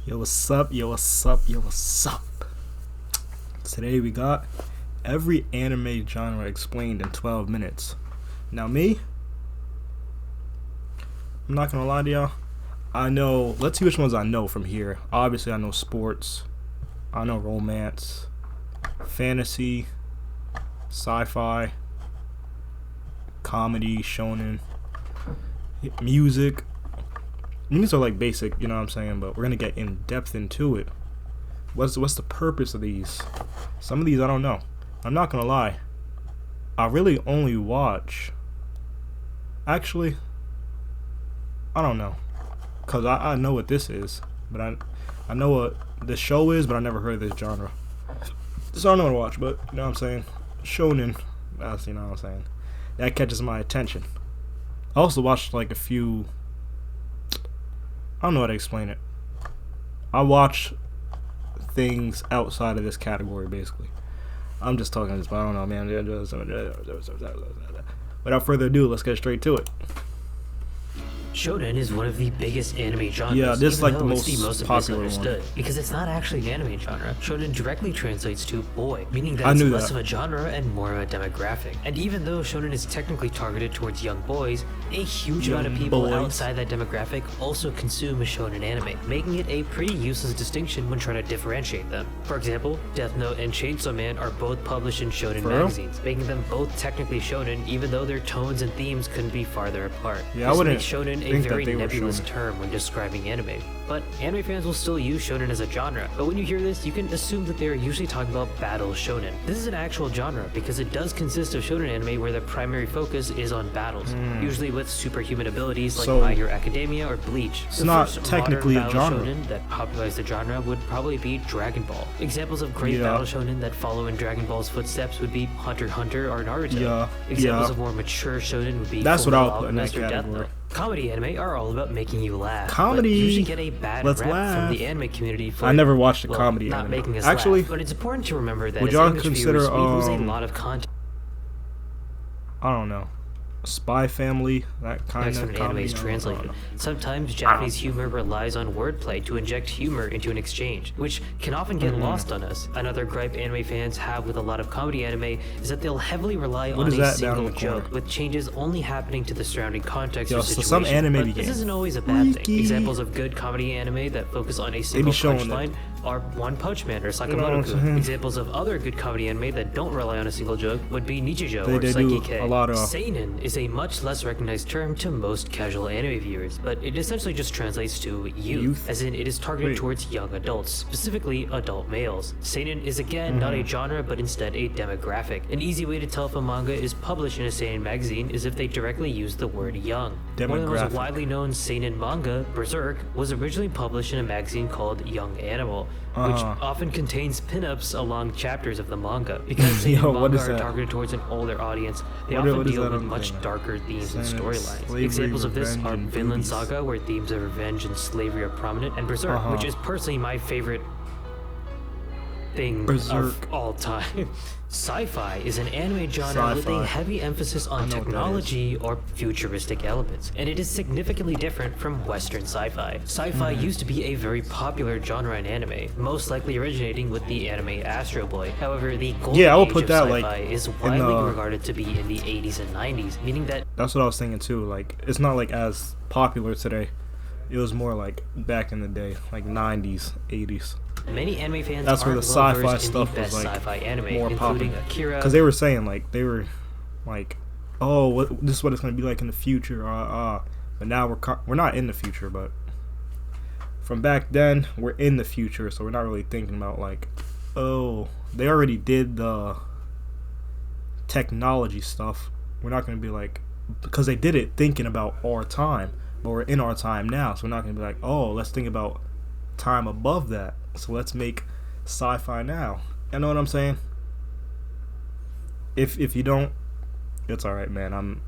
Yo, what's up? Yo, what's up? Yo, what's up? Today we got every anime genre explained in 12 minutes. Now me, I'm not gonna lie to y'all. I know, let's see which ones I know from here. Obviously I know sports, I know romance, fantasy, sci-fi, comedy, shonen, music. These are like basic, you know what I'm saying, but we're gonna get in depth into it. What's the purpose of these? Some of these I don't know. I'm not gonna lie. I really only watch. Actually, I don't know, cause I know what this is, but I know what this show is, but I never heard of this genre. So I don't know what to watch, but you know what I'm saying. Shonen, that's you know what I'm saying. That catches my attention. I also watched like a few. I don't know how to explain it. I watch things outside of this category, basically. I'm just talking this, but I don't know, man. Without further ado, let's get straight to it. Shonen is one of the biggest anime genres. Yeah, this is like the most popular misunderstood, one. Because it's not actually an anime genre. Shonen directly translates to boy, meaning that it's less of a genre and more of a demographic. And even though shonen is technically targeted towards young boys, a huge amount of people outside that demographic also consume shonen anime, making it a pretty useless distinction when trying to differentiate them. For example, Death Note and Chainsaw Man are both published in shonen magazines, making them both technically shonen, even though their tones and themes couldn't be farther apart. Yeah, I wouldn't makes shonen a very nebulous term when describing anime, but anime fans will still use shonen as a genre. But when you hear this, you can assume that they are usually talking about battle shonen. This is an actual genre because it does consist of shonen anime where the primary focus is on battles, usually with superhuman abilities like My Hero Academia or Bleach. It's not technically a genre. Shonen that popularized the genre would probably be Dragon Ball. Examples of great battle shonen that follow in Dragon Ball's footsteps would be Hunter x Hunter or Naruto. Examples of more mature shonen would be That's what I'll put in that category. Comedy anime are all about making you laugh. Comedy, but usually get a bad rap from the anime community for I never watched a comedy not anime. making us Actually, laugh. But it's important to remember that would as y'all English consider viewers, we lose a lot of content. I don't know. Spy Family, that kind of comedy. Anime is translated. Sometimes Japanese humor relies on wordplay to inject humor into an exchange, which can often get lost on us. Another gripe anime fans have with a lot of comedy anime is that they'll heavily rely on a single joke, with changes only happening to the surrounding context or situation. So some anime but this isn't always a bad thing. Examples of good comedy anime that focus on a single punchline are One Punch Man or Sakamoto-kun. Examples of other good comedy anime that don't rely on a single joke would be Nichijou or Saiki-K. Seinen is a much less recognized term to most casual anime viewers, but it essentially just translates to youth, as in it is targeted towards young adults, specifically adult males. Seinen is again not a genre, but instead a demographic. An easy way to tell if a manga is published in a seinen magazine is if they directly use the word young. One of the most widely known seinen manga, Berserk, was originally published in a magazine called Young Animal, which often contains pinups along chapters of the manga. Because seinen manga are targeted towards an older audience, they often deal with much darker themes and storylines. Examples of this are Vinland Saga, where themes of revenge and slavery are prominent, and Berserk, which is personally my favorite thing of all time. Sci-fi is an anime genre with a heavy emphasis on technology or futuristic elements, and it is significantly different from Western sci-fi. Sci-fi used to be a very popular genre in anime, most likely originating with the anime Astro Boy. However, the golden age of sci-fi is widely regarded to be in the 80s and 90s, meaning that... That's what I was thinking too, like, it's not like as popular today. It was more like back in the day, like 90s, 80s. Many anime fans that's where the sci-fi stuff was like sci-fi anime, more popular. Akira, because they were saying like oh, this is what it's gonna be like in the future. But now we're not in the future, but from back then we're in the future, so we're not really thinking about like, oh, they already did the technology stuff. We're not gonna be like, because they did it thinking about our time, but we're in our time now, so we're not gonna be like, oh, let's think about time above that. So let's make sci-fi now. You know what I'm saying? If you don't, it's alright, man.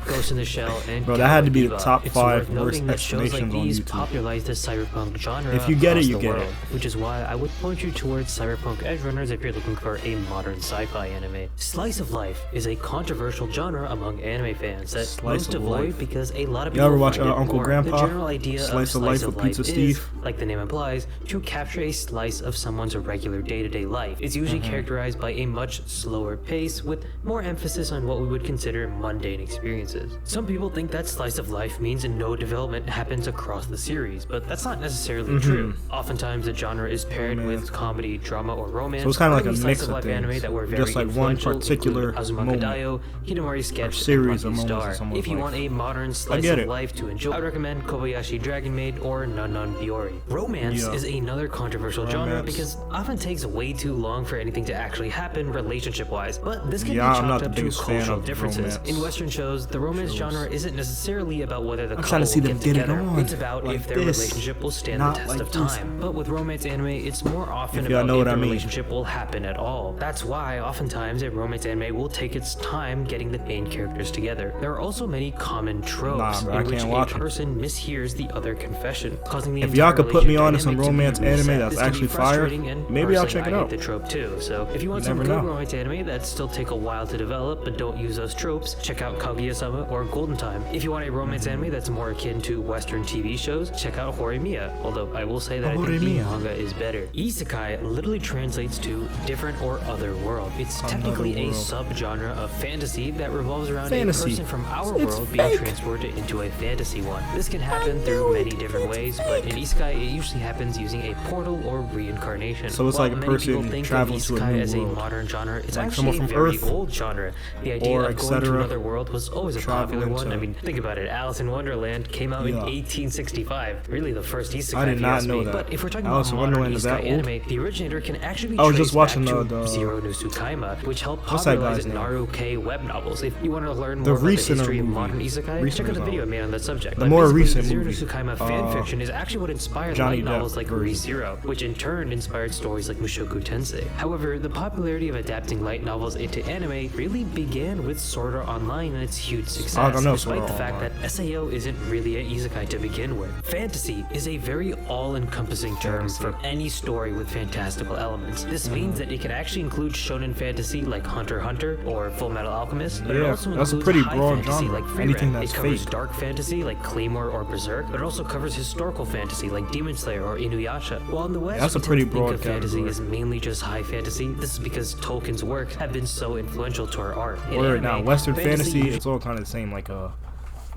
Ghost in the Shell, and bro, that had to be the top it's 5 worth noting worst that shows like explanations on these YouTube. popularize the cyberpunk genre If you get it, across you the get world, it. which is why I would point you towards Cyberpunk Edgerunners if you're looking for a modern sci-fi anime. Slice of life is a controversial genre among anime fans that most avoid because a lot of people you ever watch find it Uncle boring. Grandpa? The general idea Slice of of Life with Pizza is, Steve? like the name implies, to capture a slice of someone's regular day-to-day life. It's usually characterized by a much slower pace with more emphasis on what we would consider mundane experiences. Some people think that slice of life means no development happens across the series, but that's not necessarily true. Oftentimes the genre is paired with comedy, drama, or romance. So it's kind of like a slice mix of of life things. anime that were very Just like one influential particular include Azuma moment Kadayo, Hidamari Sketch, or series and of Lucky moments in Star. someone's If you life. want a modern slice get of it. life to enjoy, I would recommend Kobayashi Dragon Maid or Nanan Biori. Romance is another controversial genre because often takes way too long for anything to actually happen relationship-wise, but this can be I'm not chalked the up to biggest fan cultural of differences. romance In Western shows, the romance genre isn't necessarily about whether the couple trying to see will them get get it together. on It's about like if their this, relationship will stand the not test like of this. time. But with romance anime, it's more often If y'all about know if what the I mean. relationship will happen at all. That's why oftentimes a romance anime will take its time getting the main characters together. There are also many common tropes bro, I in which can't a watch 'em. person mishears the other confession, causing the If y'all entire could put me relationship on to some dynamic to be romance anime reset. that's This can be actually fire, frustrating, and maybe I'll personally, check it I out. hate the trope too. So if you want You some never good know. romance anime that still take a while to develop but don't use those tropes, check out Kaguya-sama or Golden Time. If you want a romance anime that's more akin to Western TV shows, check out Horimiya, although I will say that I think the Horimiya. manga is better. Isekai literally translates to different or other world. It's technically a world. subgenre of fantasy that revolves around Fantasy. a person from our It's world being fake. transported into a fantasy one. This can happen through many different ways, but in Isekai it usually happens using a portal or reincarnation. So it's While like a many people person think of traveling to a Isekai new as world. a modern genre, it's Like actually someone a from very Earth, old genre. The idea or of going to etc. another world was always a popular Traveling one. to- I mean, think about it. Alice in Wonderland came out in 1865. Really the first Isekai. I did if you not ask know me. that. But if we're talking Alice in about modern Wonderland is that Isekai old? anime, the originator can actually be I was traced just watching back the to Zero no Tsukaima, which helped What's that popularize guy's name? Naruto web novels. If you want to learn The more about the recent history of movie. modern Isekai, Recent check out the is video I out. made on that subject. The But more basically, recent Zero no movie, Tsukaima fanfiction is actually what inspired Johnny light Depp novels like version. Re:Zero, which in turn inspired stories like Mushoku Tensei. However, the popularity of adapting light novels into anime really began with Sword Art Online and its huge success, I don't know despite Sword the Art fact Online. that SAO isn't really an isekai to begin with. Fantasy is a very all-encompassing term for any story with fantastical elements. This means that it can actually include shonen fantasy like Hunter x Hunter or Full Metal Alchemist, but it Yeah, also that's a includes pretty high broad fantasy genre. like Free Anything Ren. that's It covers fake. dark fantasy like Claymore or Berserk, but it also covers historical fantasy like Demon Slayer or Inuyasha. While in the West, That's a we tend pretty to think broad of fantasy category. as mainly just high fantasy. This is because Tolkien's works have been so influential to our art. In Word, anime, now Western fantasy, usually- it's all kind of the same, like a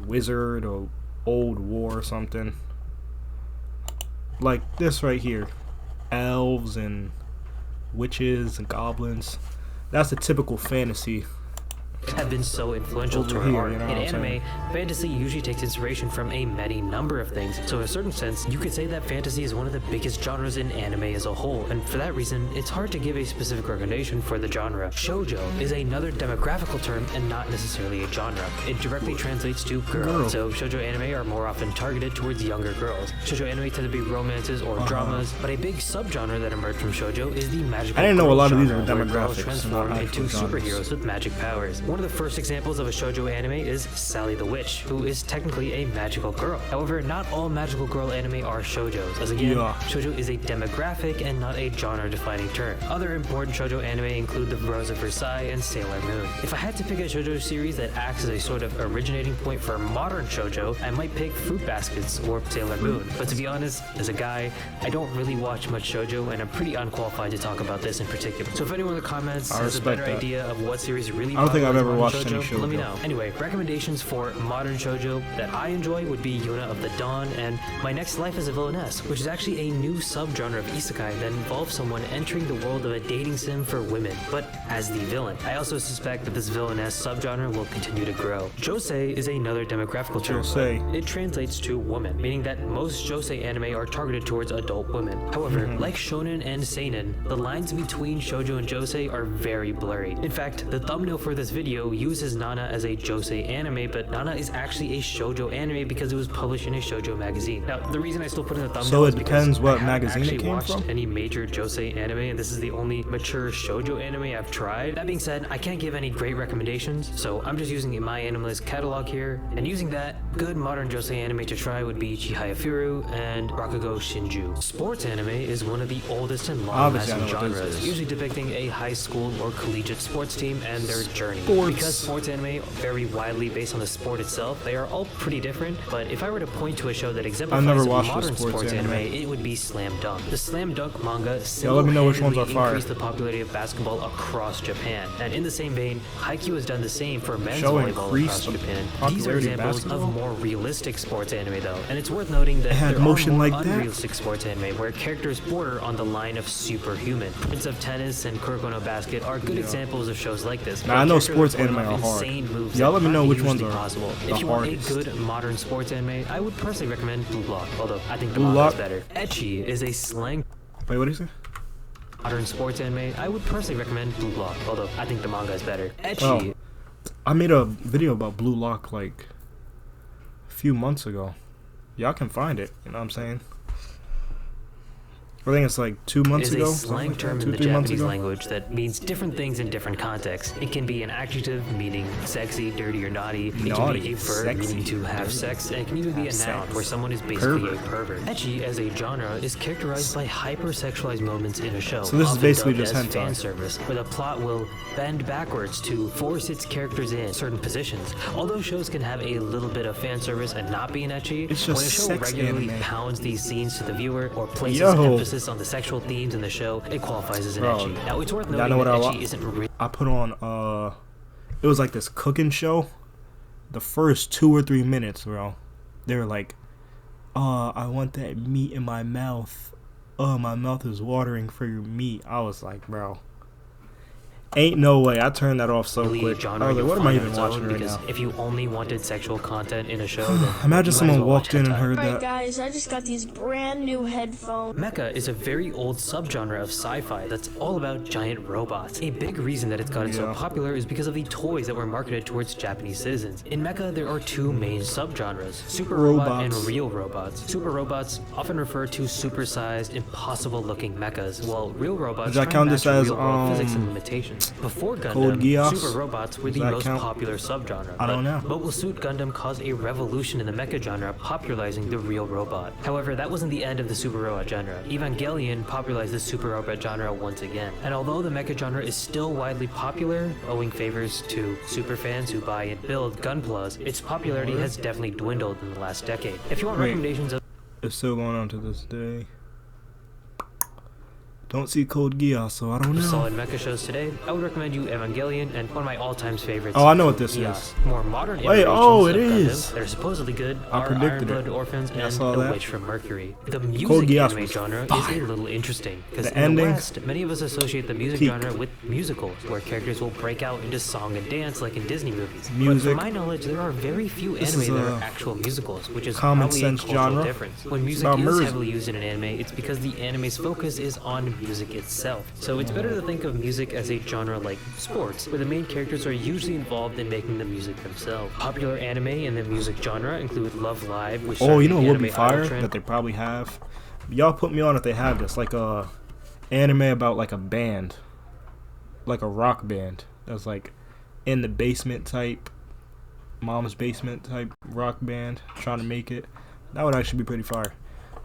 wizard or old war or something. Like this right here, elves and witches and goblins. That's a typical fantasy. have been so influential to Over our here, art. you know In what I'm anime, saying? fantasy usually takes inspiration from a many number of things. So in a certain sense, you could say that fantasy is one of the biggest genres in anime as a whole, and for that reason, it's hard to give a specific recommendation for the genre. Shoujo is another demographical term and not necessarily a genre. It directly translates to girl. So shoujo anime are more often targeted towards younger girls. Shoujo anime tend to be romances or dramas, but a big subgenre that emerged from shoujo is the magical I didn't know a girl lot of these genre, were where girls demographics, transform not into actual genres. superheroes with magic powers. One of the first examples of a shoujo anime is Sally the Witch, who is technically a magical girl. However, not all magical girl anime are shoujos, as again, Yeah. shoujo is a demographic and not a genre-defining term. Other important shoujo anime include The Rose of Versailles and Sailor Moon. If I had to pick a shoujo series that acts as a sort of originating point for modern shoujo, I might pick Fruit Baskets or Sailor Moon. But to be honest, as a guy, I don't really watch much shoujo, and I'm pretty unqualified to talk about this in particular. So if anyone in the comments has a respect better that. idea of what series really I don't think I've popularized ever modern watched any let me shoujo. know. Anyway, recommendations for modern shoujo that I enjoy would be Yuna of the Dawn and My Next Life as a Villainess, which is actually a new subgenre of isekai that involves someone entering the world of a dating sim for women, but as the villain. I also suspect that this villainess subgenre will continue to grow. Josei is another demographical term. Josei. It translates to woman, meaning that most josei anime are targeted towards adult women. However, like shonen and seinen, the lines between shoujo and josei are very blurry. In fact, the thumbnail for this video video uses Nana as a Josei anime, but Nana is actually a shoujo anime because it was published in a shoujo magazine. Now, the reason I still put in the thumbnail so is it depends because what I magazine haven't it came actually watched from? any major Josei anime, and this is the only mature shoujo anime I've tried. That being said, I can't give any great recommendations, so I'm just using my Animalist catalog here, and using that, good modern Josei anime to try would be Chihaya Firu and Rakugo Shinju. Sports anime is one of the oldest and long-lasting genres, usually depicting a high school or collegiate sports team and their journey. Because sports anime vary widely based on the sport itself, they are all pretty different, but if I were to point to a show that exemplifies modern sports anime, it would be Slam Dunk. The Slam Dunk manga single-handedly increased the popularity of basketball across Japan, and in the same vein, Haikyuu has done the same for men's volleyball across Japan. These are examples of more realistic sports anime though, and it's worth noting that there are more unrealistic sports anime where characters border on the line of superhuman. Prince of Tennis and Kuroko no Basket are good examples of shows like this. Now I know sports anime are hard. Y'all let me know which ones are possible. If you want a good modern sports anime, I would personally recommend Blue Lock, although I think the manga is better. Ecchi is a slang. Wait, what do you say? Modern sports anime, I would personally recommend Blue Lock, although I think the manga is better. Ecchi. I made a video about Blue Lock like a few months ago. Y'all can find it, you know what I'm saying? I think it's like 2 months ago. It's a slang term in the Japanese language that means different things in different contexts. It can be an adjective meaning sexy, dirty, or naughty. It can be a verb meaning to have sex, and it can even be a noun where someone is basically a pervert. Ecchi as a genre is characterized by hypersexualized moments in a show. So this is basically just hentai fan service, where the plot will bend backwards to force its characters in certain positions. Although shows can have a little bit of fan service and not be an ecchi, when a show regularly pounds these scenes to the viewer or places emphasis on the sexual themes in the show, it qualifies as an ecchi. Now it's worth noting that ecchi isn't real. I put on it was like this cooking show. The first 2 or 3 minutes, bro, they were like, I want that meat in my mouth. My mouth is watering for your meat. I was like, bro, ain't no way. I turned that off so quick. I was like, what am I even watching right now? If you only wanted sexual content in a show, then imagine someone walked in and heard that. Alright guys, I just got these brand new headphones. Mecha is a very old subgenre of sci-fi that's all about giant robots. A big reason that it's gotten so popular is because of the toys that were marketed towards Japanese citizens. In Mecha, there are 2 main subgenres, super robot and real robots. Super robots often refer to supersized, impossible-looking mechas, while real robots try to match real-world physics and limitations. Before Gundam, super robots were the most popular subgenre. I don't know. Mobile Suit Gundam caused a revolution in the mecha genre, popularizing the real robot. However, that wasn't the end of the super robot genre. Evangelion popularized the super robot genre once again. And although the mecha genre is still widely popular, owing favors to super fans who buy and build Gunplas, its popularity has definitely dwindled in the last decade. If you want recommendations of... It's still going on to this day. Don't see Code Geass, so I don't know. Solid mecha shows today, I would recommend you Evangelion and one of my all-time favorites. Oh, I know what this is. More modern it is. Gundam, they're supposedly good. I predicted Iron Blood it. Orphans and The Witch from Mercury. The music anime genre is a little interesting because in the West, many of us associate the music genre with musicals, where characters will break out into song and dance like in Disney movies. But from my knowledge, there are very few anime that are actual musicals, which is probably a cultural difference. When music is heavily used in an anime, it's because the anime's focus is on music itself. So it's better to think of music as a genre like sports, where the main characters are usually involved in making the music themselves. Popular anime in the music genre include Love Live, which you know what would be fire that they probably have? Y'all put me on if they have this, like a anime about like a band, like a rock band that's like in the basement type, mom's basement type rock band trying to make it. That would actually be pretty fire.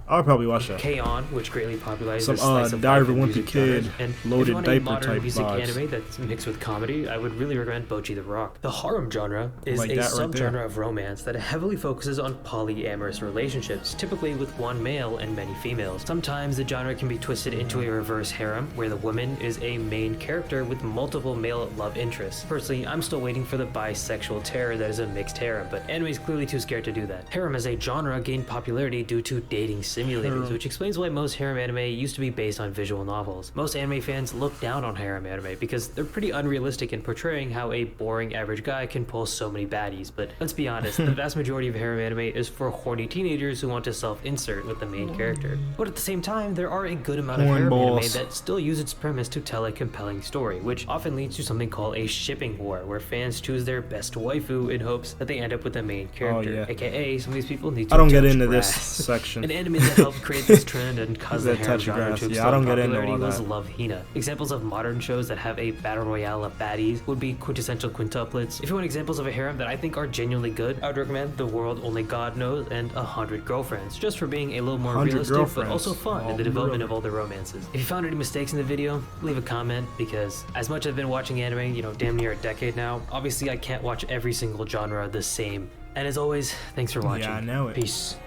I'll probably watch that. K-On, which greatly popularizes some slice of Diary of a life Wimpy Kid, and loaded diaper type music vibes. anime that's mixed with comedy, I would really recommend Bocchi the Rock. The Harem genre is a subgenre of romance that heavily focuses on polyamorous relationships, typically with one male and many females. Sometimes the genre can be twisted into a reverse harem, where the woman is a main character with multiple male love interests. Personally, I'm still waiting for the bisexual terror that is a mixed harem, but anime is clearly too scared to do that. Harem as a genre gained popularity due to dating simulators, which explains why most harem anime used to be based on visual novels. Most anime fans look down on harem anime because they're pretty unrealistic in portraying how a boring average guy can pull so many baddies, but let's be honest, the vast majority of harem anime is for horny teenagers who want to self-insert with the main character. But at the same time, there are a good amount of harem anime that still use its premise to tell a compelling story, which often leads to something called a shipping war, where fans choose their best waifu in hopes that they end up with the main character, aka some of these people need to I don't get into grass. This section. An anime that helped create this trend and caused the harem genre to explode in popularity was Love Hina. Examples of modern shows that have a battle royale of baddies would be quintessential quintuplets. If you want examples of a harem that I think are genuinely good, I would recommend The World Only God Knows and 100 Girlfriends, just for being a little more realistic but also fun in the development of all the romances. If you found any mistakes in the video, leave a comment, because as much as I've been watching anime, damn near a decade now, obviously I can't watch every single genre the same. And as always, thanks for watching. Yeah, I know it. Peace.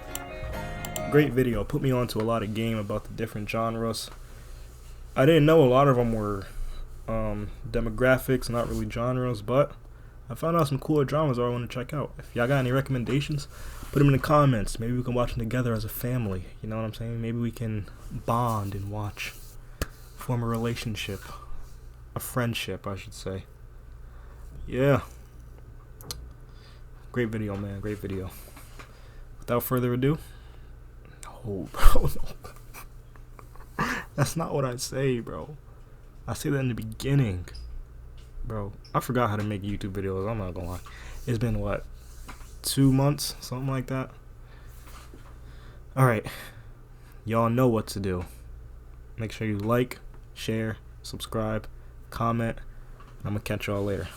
Great video. Put me onto a lot of game about the different genres. I didn't know a lot of them were demographics, not really genres, but I found out some cooler dramas I want to check out. If y'all got any recommendations, put them in the comments. Maybe we can watch them together as a family. You know what I'm saying? Maybe we can bond and watch, form a relationship, a friendship, I should say. Yeah. Great video, man. Great video. Without further ado, no, bro. No. That's not what I say, bro. I say that in the beginning. Bro, I forgot how to make YouTube videos. I'm not gonna lie. It's been, what, 2 months? Something like that. Alright. Y'all know what to do. Make sure you like, share, subscribe, comment. I'm gonna catch y'all later.